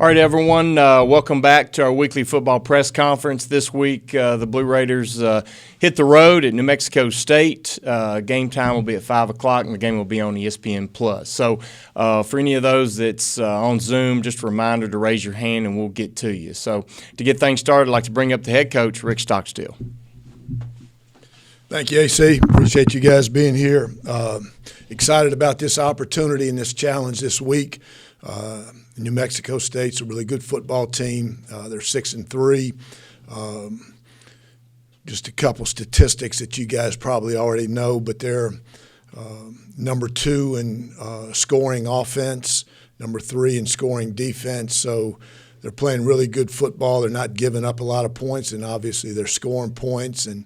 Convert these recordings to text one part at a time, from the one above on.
All right, everyone, welcome back to our weekly football press conference. This week, the Blue Raiders hit the road at New Mexico State. Game time will be at 5 o'clock, and the game will be on ESPN+. So for any of those that's on Zoom, just a reminder to raise your hand, and we'll get to you. So to get things started, I'd like to bring up the head coach, Rick Stockstill. Thank you, AC. Appreciate you guys being here. Excited about this opportunity and this challenge this week. New Mexico State's a really good football team. They're 6-3. Just a couple statistics that you guys probably already know, but they're number 2 in scoring offense, number 3 in scoring defense. So they're playing really good football. They're not giving up a lot of points, and obviously they're scoring points. And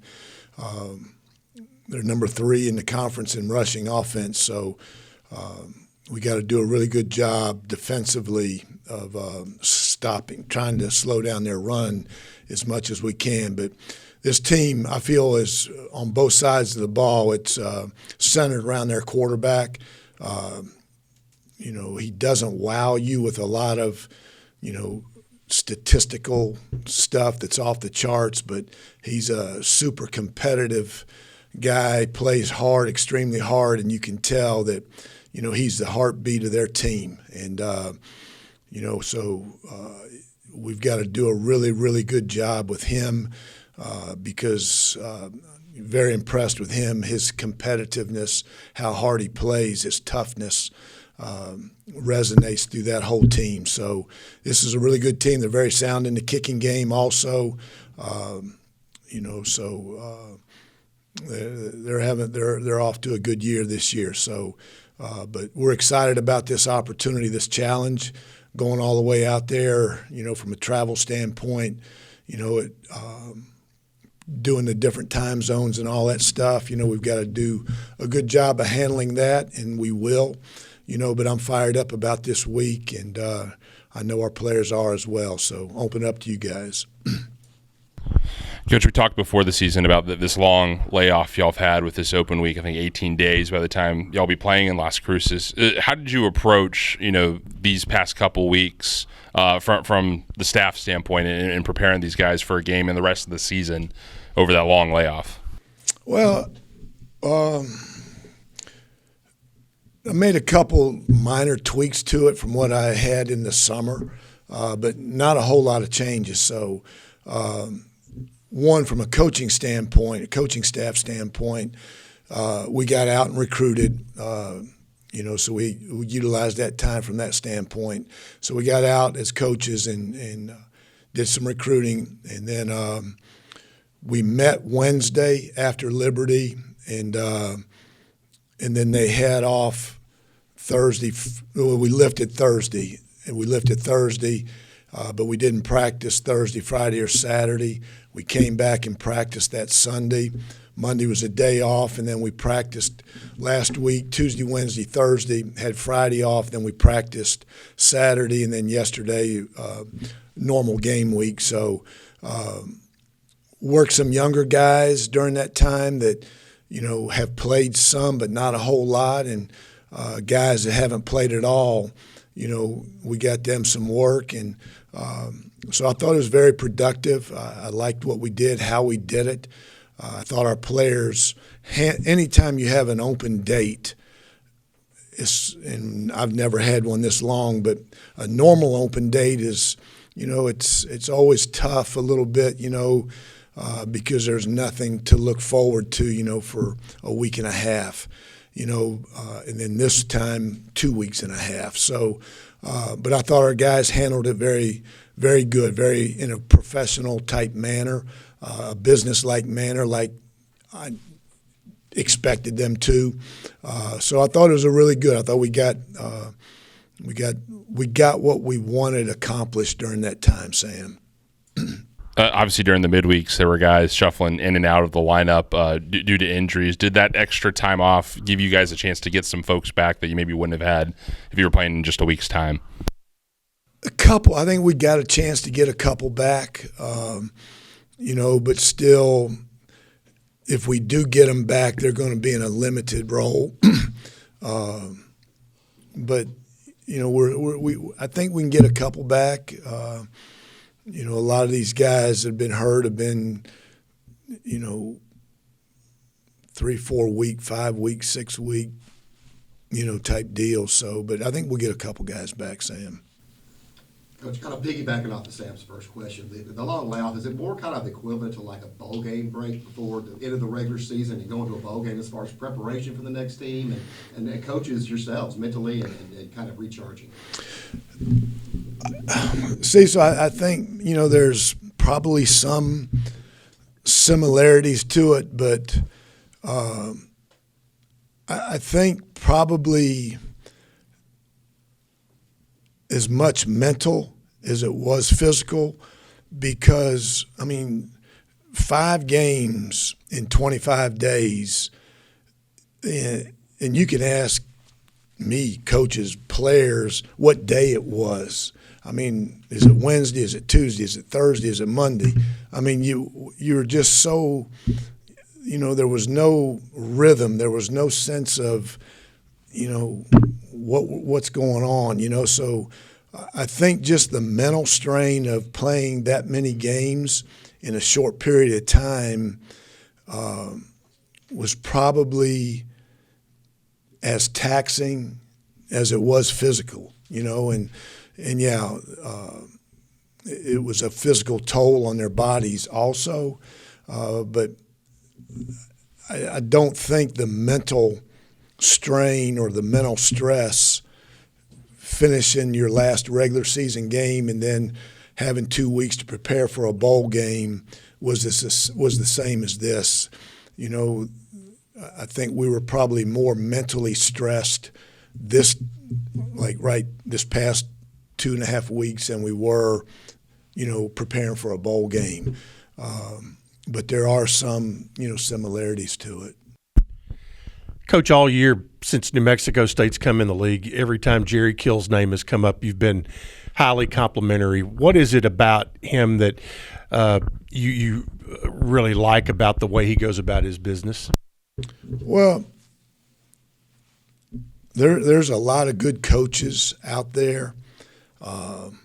they're number 3 in the conference in rushing offense. So we got to do a really good job defensively of trying to slow down their run as much as we can. But this team, I feel, is on both sides of the ball. It's centered around their quarterback. He doesn't wow you with a lot of, statistical stuff that's off the charts, but he's a super competitive guy, plays hard, extremely hard, and you can tell that he's the heartbeat of their team. And, so we've got to do a really, really good job with him because very impressed with him, his competitiveness, how hard he plays, his toughness resonates through that whole team. So this is a really good team. They're very sound in the kicking game also, they're off to a good year this year. So, but we're excited about this opportunity, this challenge, going all the way out there. From a travel standpoint, doing the different time zones and all that stuff. We've got to do a good job of handling that, and we will. But I'm fired up about this week, and I know our players are as well. So open up to you guys. Coach, we talked before the season about this long layoff y'all have had with this open week. I think 18 days by the time y'all be playing in Las Cruces. How did you approach, these past couple weeks from the staff standpoint in preparing these guys for a game and the rest of the season over that long layoff? Well, I made a couple minor tweaks to it from what I had in the summer, but not a whole lot of changes. So, one, from a coaching staff standpoint, we got out and recruited, so we utilized that time from that standpoint. So we got out as coaches and did some recruiting. And then we met Wednesday after Liberty, and then they had off Thursday. Well, we lifted Thursday, but we didn't practice Thursday, Friday, or Saturday. We came back and practiced that Sunday. Monday was a day off, and then we practiced last week, Tuesday, Wednesday, Thursday, had Friday off, then we practiced Saturday, and then yesterday, normal game week. So worked some younger guys during that time that, have played some but not a whole lot, and guys that haven't played at all, we got them some work, and so I thought it was very productive. I liked what we did, how we did it. I thought our players, anytime you have an open date, and I've never had one this long, but a normal open date is, it's always tough a little bit, because there's nothing to look forward to, for a week and a half, and then this time 2 weeks and a half. So, but I thought our guys handled it very, very good, very in a professional type manner, a business-like manner, like I expected them to. So I thought it was a really good. I thought we got what we wanted accomplished during that time, Sam. Obviously, during the midweeks, there were guys shuffling in and out of the lineup due to injuries. Did that extra time off give you guys a chance to get some folks back that you maybe wouldn't have had if you were playing in just a week's time? A couple. I think we got a chance to get a couple back, but still, if we do get them back, they're going to be in a limited role. But I think we can get a couple back. A lot of these guys that have been hurt have been, 3, 4 week, 5 week, 6 week, type deal. So, but I think we'll get a couple guys back, Sam. Coach, kind of piggybacking off the Sam's first question, the long layoff, is it more kind of equivalent to like a bowl game break before the end of the regular season and going to a bowl game as far as preparation for the next team and coaches yourselves mentally and kind of recharging? See, so I think, there's probably some similarities to it, but I think probably as much mental as it was physical, because, 5 games in 25 days, and you can ask me, coaches, players, what day it was. Is it Wednesday? Is it Tuesday? Is it Thursday? Is it Monday? You're just so, there was no rhythm. There was no sense of, what's going on, So I think just the mental strain of playing that many games in a short period of time was probably as taxing as it was physical, and it was a physical toll on their bodies also, but I don't think the mental strain or the mental stress finishing your last regular season game and then having 2 weeks to prepare for a bowl game was the same as this. I think we were probably more mentally stressed this past 2.5 weeks than we were, preparing for a bowl game. But there are some, similarities to it. Coach, all year since New Mexico State's come in the league, every time Jerry Kill's name has come up, you've been highly complimentary. What is it about him that you really like about the way he goes about his business? Well, there's a lot of good coaches out there, and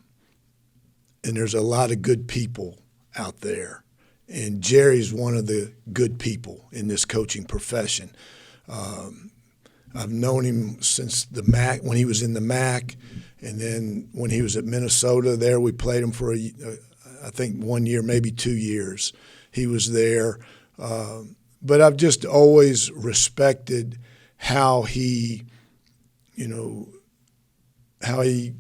there's a lot of good people out there. And Jerry's one of the good people in this coaching profession. I've known him since the MAC, when he was in the MAC, and then when he was at Minnesota there, we played him for, I think 1 year, maybe 2 years. He was there. But I've just always respected how he, how he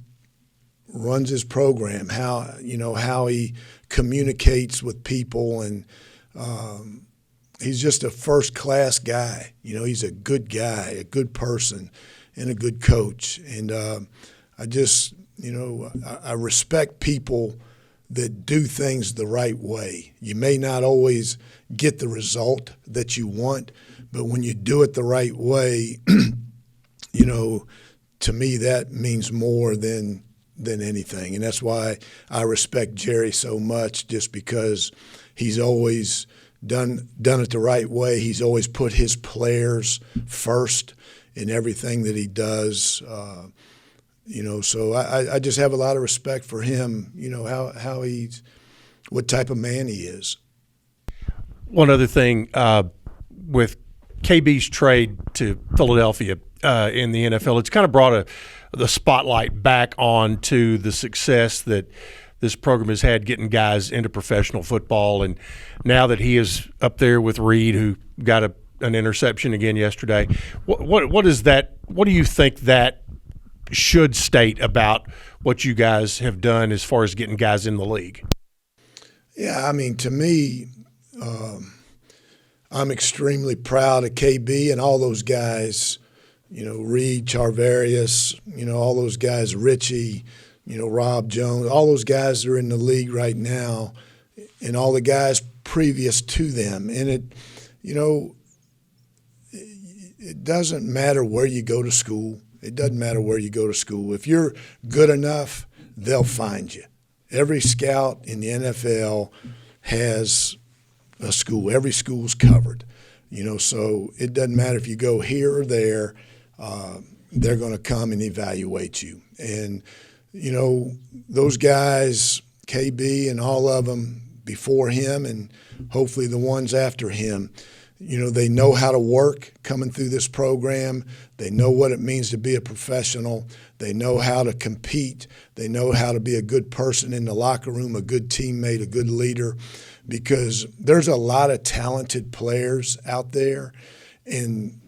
runs his program, how he communicates with people, and he's just a first-class guy. He's a good guy, a good person, and a good coach. And I just, I respect people that do things the right way. You may not always get the result that you want, but when you do it the right way, to me that means more than anything. And that's why I respect Jerry so much, just because he's always done it the right way. He's always put his players first in everything that he does. So I just have a lot of respect for him, how he's, what type of man he is. One other thing, with KB's trade to Philadelphia in the NFL, it's kind of brought the spotlight back on to the success that this program has had getting guys into professional football. And now that he is up there with Reed, who got an interception again yesterday, what is that? What do you think that should state about what you guys have done as far as getting guys in the league? Yeah, to me, I'm extremely proud of KB and all those guys, Reed, Charvarius, all those guys, Richie, Rob Jones, all those guys that are in the league right now, and all the guys previous to them. And it doesn't matter where you go to school. It doesn't matter where you go to school. If you're good enough, they'll find you. Every scout in the NFL has a school. Every school's covered. So it doesn't matter if you go here or there. they're going to come and evaluate you. And, you know, those guys, KB and all of them before him and hopefully the ones after him, you know, they know how to work coming through this program. They know what it means to be a professional. They know how to compete. They know how to be a good person in the locker room, a good teammate, a good leader, because there's a lot of talented players out there. And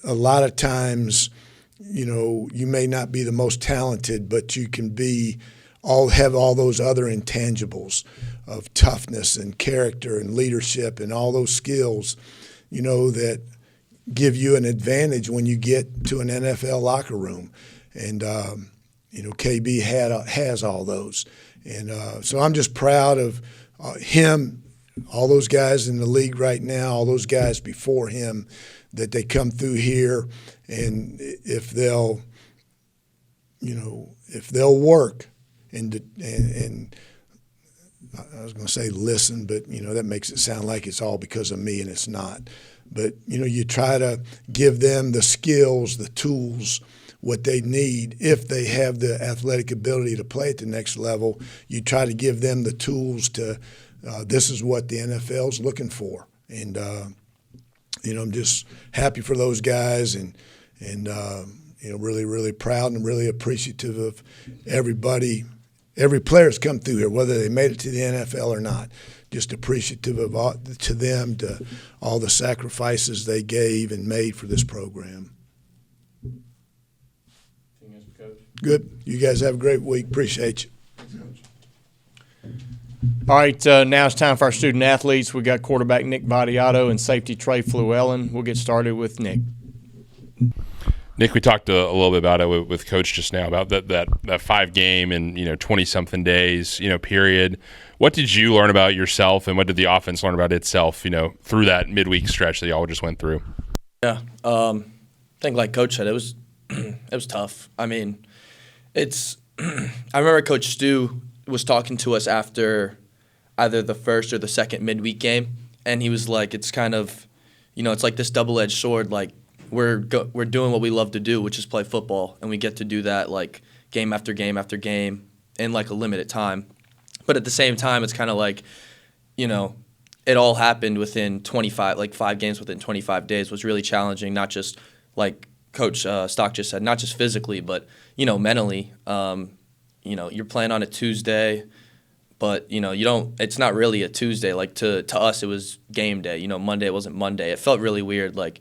a lot of times, you know, you may not be the most talented, but you can have all those other intangibles of toughness and character and leadership and all those skills, you know, that give you an advantage when you get to an NFL locker room. And, you know, KB has all those. And so I'm just proud of him, all those guys in the league right now, all those guys before him, that they come through here, and if they'll work and I was going to say listen, but, you know, that makes it sound like it's all because of me, and it's not. But, you know, you try to give them the skills, the tools, what they need. If they have the athletic ability to play at the next level, you try to give them the tools to this is what the NFL's looking for. And, you know, I'm just happy for those guys and you know, really, really proud and really appreciative of everybody. Every player's come through here, whether they made it to the NFL or not. Just appreciative of to all the sacrifices they gave and made for this program. Good. You guys have a great week. Appreciate you. All right, now it's time for our student athletes. We got quarterback Nick Vadiato and safety Trey Fluellen. We'll get started with Nick. Nick, we talked a little bit about it with Coach just now about that 5-game and 20-something days period. What did you learn about yourself, and what did the offense learn about itself through that midweek stretch that y'all just went through? Yeah, I think like Coach said, it was tough. I mean, I remember Coach Stu was talking to us after either the first or the second midweek game, and he was like, it's kind of, it's like this double-edged sword. Like we're doing what we love to do, which is play football, and we get to do that like game after game after game in like a limited time. But at the same time, it's kind of like, it all happened within 5 games within 25 days was really challenging, not just like Coach Stock just said, not just physically, but, mentally. You're playing on a Tuesday, but, it's not really a Tuesday. Like to us, it was game day. Monday wasn't Monday. It felt really weird. Like,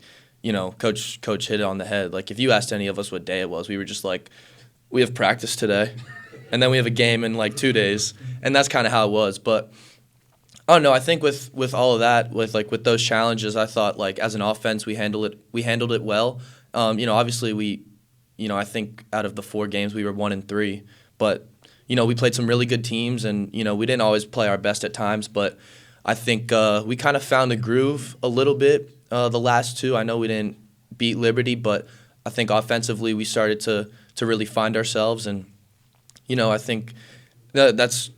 Coach hit it on the head. Like if you asked any of us what day it was, we were just like, we have practice today, and then we have a game in like 2 days. And that's kind of how it was. But I don't know. I think with all of that, with those challenges, I thought like as an offense we handled it well. Obviously I think out of the 4 games we were 1-3, but we played some really good teams, and we didn't always play our best at times. But I think we kind of found the groove a little bit the last 2. I know we didn't beat Liberty, but I think offensively we started to really find ourselves, and I think that's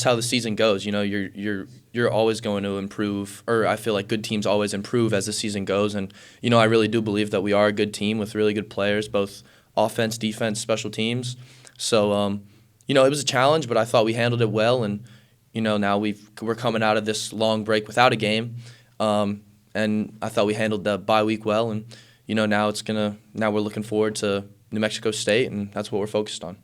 how the season goes. You're always going to improve, or I feel like good teams always improve as the season goes. And I really do believe that we are a good team with really good players, both offense, defense, special teams. So it was a challenge, but I thought we handled it well. And now we're coming out of this long break without a game, and I thought we handled the bye week well. And now we're looking forward to New Mexico State, and that's what we're focused on.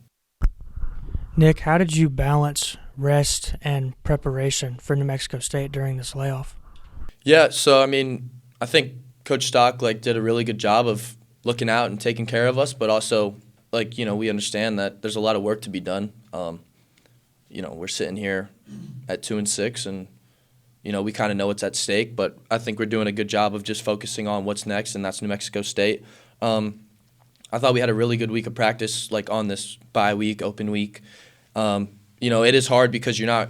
Nick, how did you balance rest and preparation for New Mexico State during this layoff? Yeah, so I think Coach Stock did a really good job of looking out and taking care of us, but also we understand that there's a lot of work to be done. We're sitting here at 2-6, and we kind of know what's at stake, but I think we're doing a good job of just focusing on what's next, and that's New Mexico State. I thought we had a really good week of practice, on this bye week, open week. It is hard because you're not,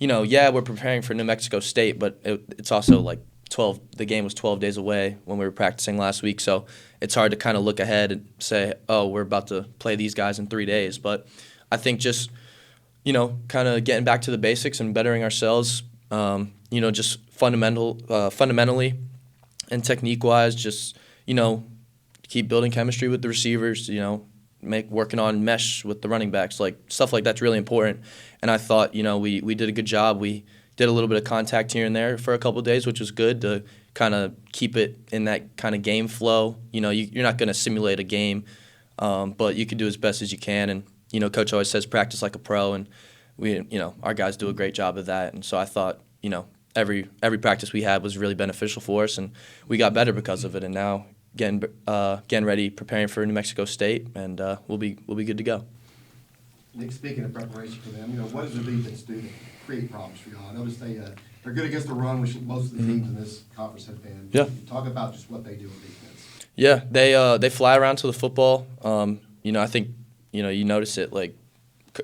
we're preparing for New Mexico State, but it's also the game was 12 days away when we were practicing last week. So it's hard to kind of look ahead and say, oh, we're about to play these guys in 3 days. But I think just, kind of getting back to the basics and bettering ourselves, just fundamentally and technique-wise, just, keep building chemistry with the receivers, working on mesh with the running backs, like stuff like that's really important. And I thought, we did a good job. We did a little bit of contact here and there for a couple of days, which was good to kind of keep it in that kind of game flow. You're not going to simulate a game, but you can do as best as you can. And, Coach always says practice like a pro, and our guys do a great job of that. And so I thought, every practice we had was really beneficial for us, and we got better because of it. And now getting ready, preparing for New Mexico State, and we'll be good to go. Nick, speaking of preparation for them, what does the defense do to create problems for y'all? I noticed they're good against the run, which most of the teams in this conference have been. Yeah. Talk about just what they do on defense. Yeah, they fly around to the football. I think you notice it, like,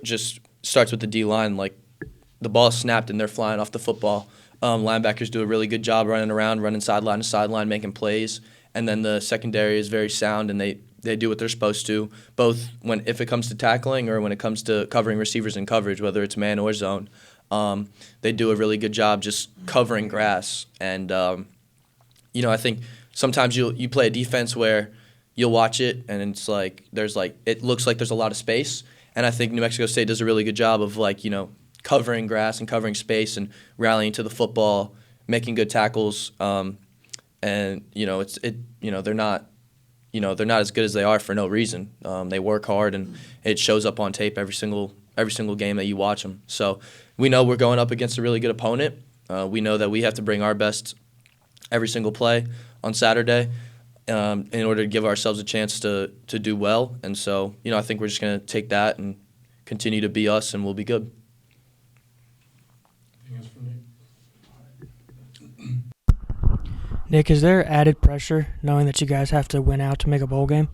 just starts with the D-line. Like, the ball is snapped and they're flying off the football. Linebackers do a really good job running around, running sideline to sideline, making plays. And then the secondary is very sound, and they do what they're supposed to, both if it comes to tackling or when it comes to covering receivers in coverage, whether it's man or zone. They do a really good job just covering grass. And, I think sometimes you play a defense where you'll watch it and it's like it looks like there's a lot of space. And I think New Mexico State does a really good job of covering grass and covering space and rallying to the football, making good tackles. And they're not as good as they are for no reason. They work hard, and it shows up on tape every single game that you watch them. So we know we're going up against a really good opponent. We know that we have to bring our best every single play on Saturday in order to give ourselves a chance to do well. And so I think we're just going to take that and continue to be us, and we'll be good. Nick, is there added pressure knowing that you guys have to win out to make a bowl game?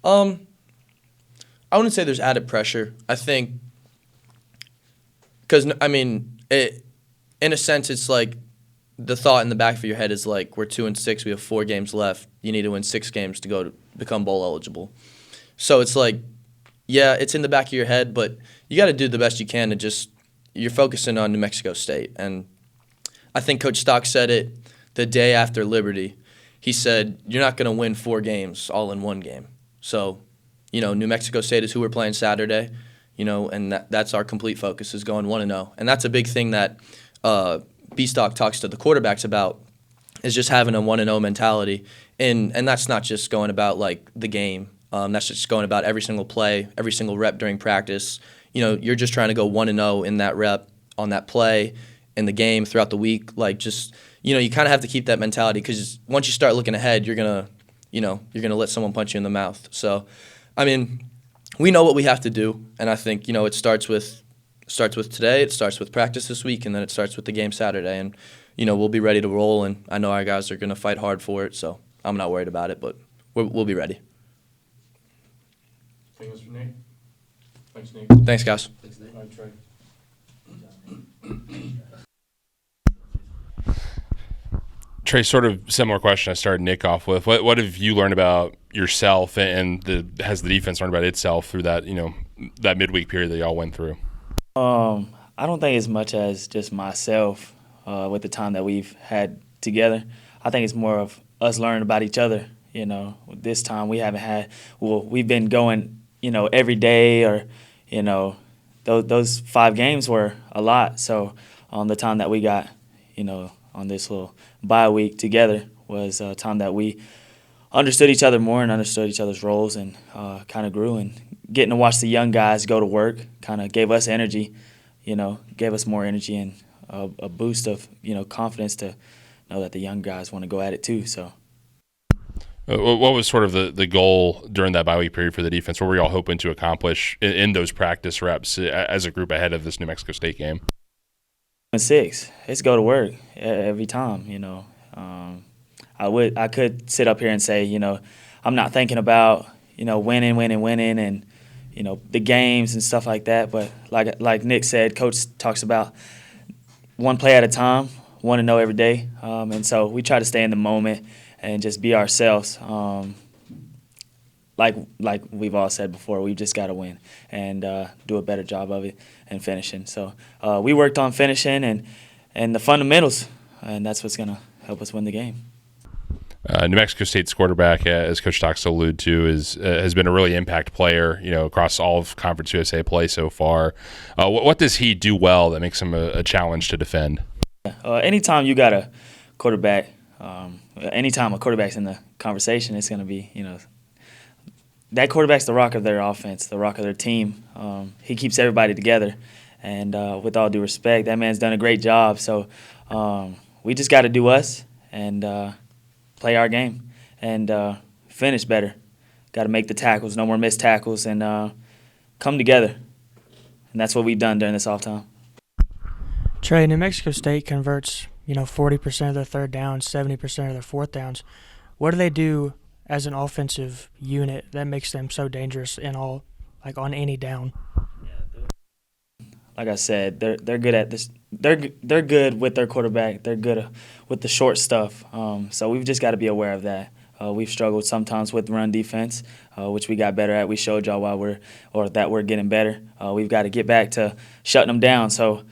I wouldn't say there's added pressure. I think because, in a sense, it's like the thought in the back of your head is like, we're 2-6, we have 4 games left. You need to win 6 games to become bowl eligible. So it's like, yeah, it's in the back of your head, but you got to do the best you can to you're focusing on New Mexico State. And I think Coach Stock said it the day after Liberty. He said, you're not going to win 4 games all in one game. So, New Mexico State is who we're playing Saturday, and that's our complete focus, is going 1-0. And that's a big thing that B-Stock talks to the quarterbacks about, is just having a 1-0 mentality. And that's not just going about, like, the game. That's just going about every single play, every single rep during practice. You're just trying to go 1-0 in that rep, on that play, in the game, throughout the week. Like, just, you kind of have to keep that mentality, because once you start looking ahead, you're going to let someone punch you in the mouth. So, we know what we have to do, and I think, it starts with today, it starts with practice this week, and then it starts with the game Saturday. And, we'll be ready to roll, and I know our guys are going to fight hard for it, so I'm not worried about it, but we'll be ready. Anything else from Nate? Thanks, Nate. Thanks, guys. Thanks, Nick. All right, Trey. Trey, sort of similar question I started Nick off with. What have you learned about yourself, and has the defense learned about itself through that that midweek period that y'all went through? I don't think as much as just myself with the time that we've had together. I think it's more of us learning about each other. This time we haven't had. Well, we've been going, every day, or those 5 games were a lot. So the time that we got, on this little bye week together was a time that we understood each other more and understood each other's roles, and kind of grew. And getting to watch the young guys go to work kind of gave us energy, gave us more energy and a boost of, confidence to know that the young guys want to go at it too. So. What was sort of the goal during that bye week period for the defense? What were y'all hoping to accomplish in those practice reps as a group ahead of this New Mexico State game? 6, it's go to work every time. I could sit up here and say, I'm not thinking about winning, and the games and stuff like that. But like Nick said, Coach talks about one play at a time, 1-0 every day, and so we try to stay in the moment and just be ourselves. Like we've all said before, we've just got to win and do a better job of it and finishing. So we worked on finishing and the fundamentals, and that's what's going to help us win the game. New Mexico State's quarterback, as Coach Stocks alluded to, has been a really impact player, across all of Conference USA play so far. What does he do well that makes him a challenge to defend? Anytime you got a quarterback, anytime a quarterback's in the conversation, it's going to be, that quarterback's the rock of their offense, the rock of their team. He keeps everybody together. And with all due respect, that man's done a great job. So we just got to do us and play our game and finish better. Got to make the tackles, no more missed tackles, and come together. And that's what we've done during this off time. Trey, New Mexico State converts, 40% of their third downs, 70% of their fourth downs. What do they do as an offensive unit that makes them so dangerous on any down? Like I said, they're good at this. They're good with their quarterback. They're good with the short stuff. So we've just got to be aware of that. We've struggled sometimes with run defense, which we got better at. We showed y'all that we're getting better. We've got to get back to shutting them down. So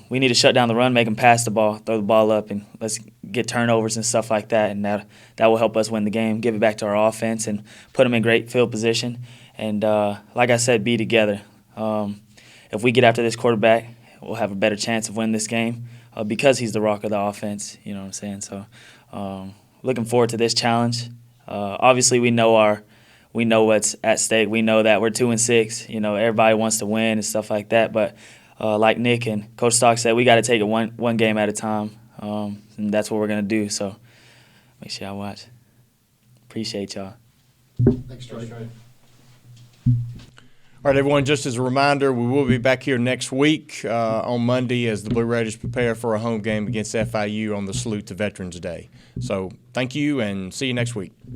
we need to shut down the run, make them pass the ball, throw the ball up, and let's get turnovers and stuff like that. And that will help us win the game. Give it back to our offense and put them in great field position. And like I said, be together. If we get after this quarterback, we'll have a better chance of winning this game because he's the rock of the offense. You know what I'm saying? So looking forward to this challenge. Obviously, we know what's at stake. We know that we're 2-6. Everybody wants to win and stuff like that. But like Nick and Coach Stock said, we got to take it one game at a time, and that's what we're gonna do. So make sure y'all watch. Appreciate y'all. Thanks, Trey. All right, everyone, just as a reminder, we will be back here next week on Monday as the Blue Raiders prepare for a home game against FIU on the Salute to Veterans Day. So thank you, and see you next week.